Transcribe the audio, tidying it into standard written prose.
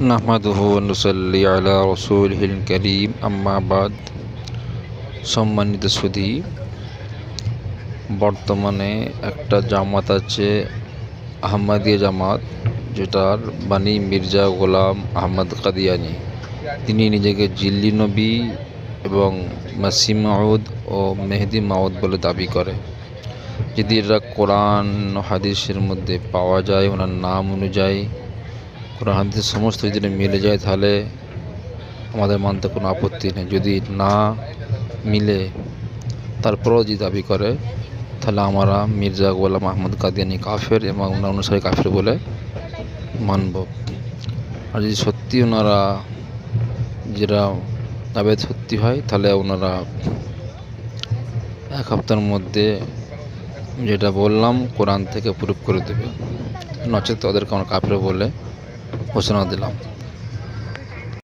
নাহমাদুহু ওয়া নুসাল্লি আলা রাসূলিহিল কারীম আম্মা বাদ। সম্মানিত সুধী, বর্তমানে একটা জামাত আছে আহমদিয়া জামাত, যেটার বানী মির্জা গোলাম আহমদ কাদিয়ানী। তিনি নিজেকে জিল্লি নবী এবং মাসিহ মাউদ ও মেহেদি মাউদ বলে দাবি করে। যদি এটা কোরআন ও হাদিসের মধ্যে পাওয়া যায়, ওনার নাম অনুযায়ী কোরআন হাদিসের সমস্ত যদি মিলে যায়, তাহলে আমাদের মানতে কোনো আপত্তি নেই। যদি না মিলে তারপরও যদি দাবি করে, তাহলে আমরা মির্জা গোলাম আহমদ কাদিয়ানী কাফের এবং ওনার অনুসারী কাফের বলে মানব। আর যদি সত্যি ওনারা যেটা দাবি সত্যি হয়, তাহলে ওনারা এক সপ্তাহের মধ্যে যেটা বললাম কোরআন থেকে প্রুফ করে দেবে, নচেত ওদেরকে আমরা কাফের বলে ঘোষণা দিলাম।